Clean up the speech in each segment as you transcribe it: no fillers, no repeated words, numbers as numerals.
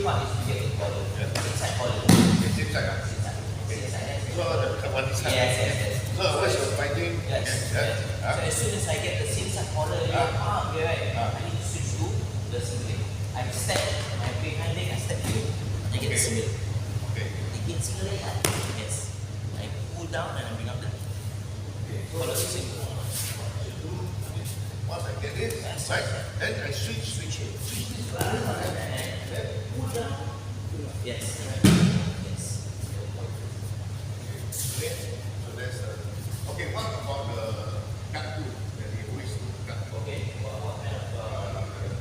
part is to get the collar. Inside collar. Same side. Inside. So the one side. Yes. So what's your finding? Yes. So as soon as I get the same side collar, I need to switch to the single leg. I step my behind leg, I step here. I get the single. Okay. Again single leg. Yes. I pull down and I bring up the. Follow the single. Once I get it, right, then I switch it. Switch this one. Then pull down. Yes. Okay. So that's okay. What about the cut tool that we always do? Cut. Okay. What kind of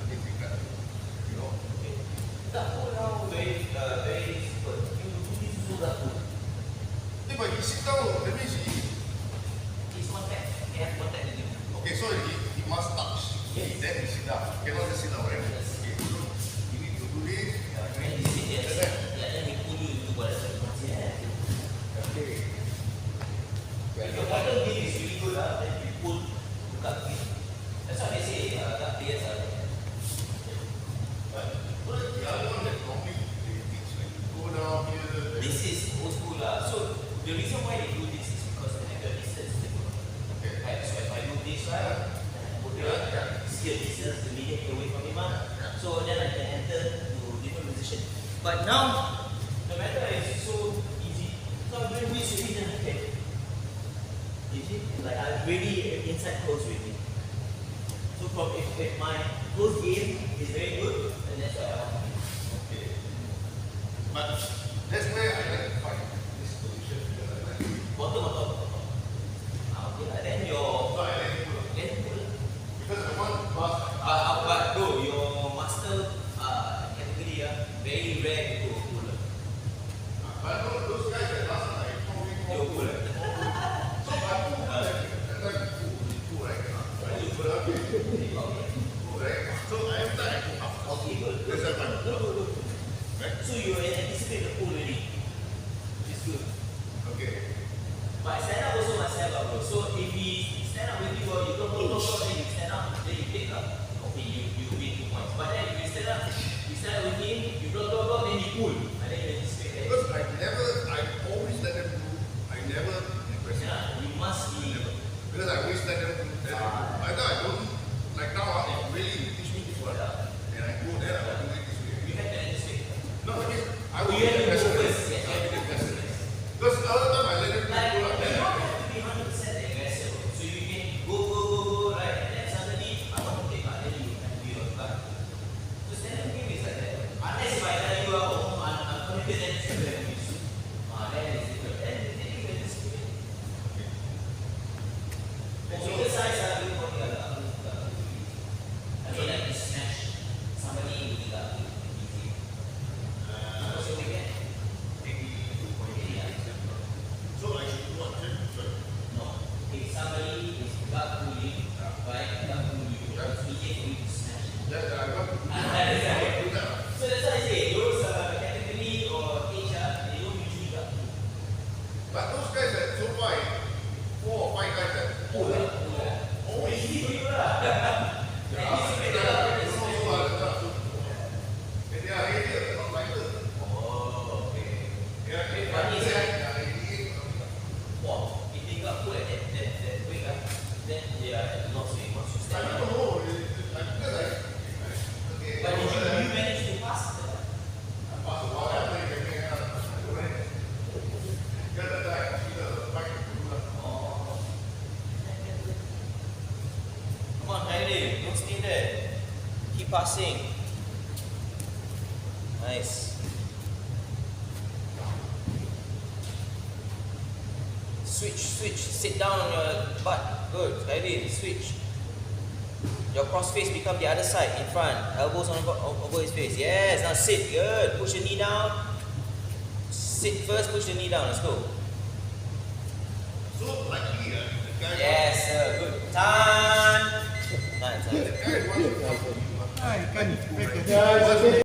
basic cut tool? You know. okay. Cut tool now very simple. You use cut tool. Yeah, but he sit down. That means It's contact. They have contact with you. okay. So he must touch. Yes. Then he sit down. Cannot just sit down, right? Yes. Okay. So you need to do this. When you sit there, then we pull you into whatever you want. Yeah. Okay. If your bottom game is really good, then you pull to cut game. That's why they say cut players are. But what is the other one that normally they teach like go down here? This is old school. So the reason why they do this is because they have the distance. Okay. Right. So if I do this right, then I put here, see the distance, the medium away from him. So then I can enter to different position. But now, no matter it's so easy. So I'm doing which reason I can. You see, like I'm really inside close with me. So from if my close game is very good, then that's what I want. Okay. But that's where I like to find this position because I like it. Bottom or top? Okay, then your So I like it then pull. because I want fast. But bro, your master category very rare to pull. But no, those guys that last time I told me You pull. so I pull that time pull right? You pull up, pull right? So I am that I pull up. Okay, good. That's that one. Good. Right? So you anticipate the pull already. It's good. Okay. But stand up also must have bro. So if he stand up with you, you don't then you stand up, then you pick up. Okay, you win 2 points. But then if you stand up with him, you block, then you pull. And then you anticipate that. Because I always let them do. I never request it. Yeah, you must be. Because I always let them do. I don't like now. They really teach me this one, and I go there. I will do it this way. You have to anticipate. No, I will You have to do go it first. Yes, you have to go Yes. first. Because the other time I let them Like, do you it. don't have to be 100% aggressive. So you can go, right? And then suddenly, I want to take out, then you have to be on guard. So stand-up game is like that. Unless if I tell you, I'm committed, then it's going to be soon. Then it's different. Then you can anticipate. For bigger size, I will put the other. I mean, like to smash somebody with the easy. So we can. So I should do what? No. If somebody is gut pulling, right, gut pulling you, it's easier for you to smash. Yes, I want to do That's that. right. So that's why I say those category or age, they don't usually gut pull. But those guys that so far, 4 or 5 guys that Pull. always Easy for you lah. Anticipate the and they are heavier, not lighter. Oh, okay. They are heavier. But it's like, They are heavier. wow, if they got pull at that weight, then they are at loss weight once you I stand don't up. know. Because okay. But did you manage to pass? I pass a while after you get me out. The other guy, the bike to do that. Oh. Come on, Kylie, don't stay there. Keep passing. Nice. Switch. Sit down on your butt. Good. Kylie, switch. Your cross face become the other side in front. Elbows on over his face. Yes. Now sit. Good. Push the knee down. Sit first. Push the knee down. Let's go. So lucky, the guy. Yes, sir. Good. Time. The guy wants to come to you. Ay, kan.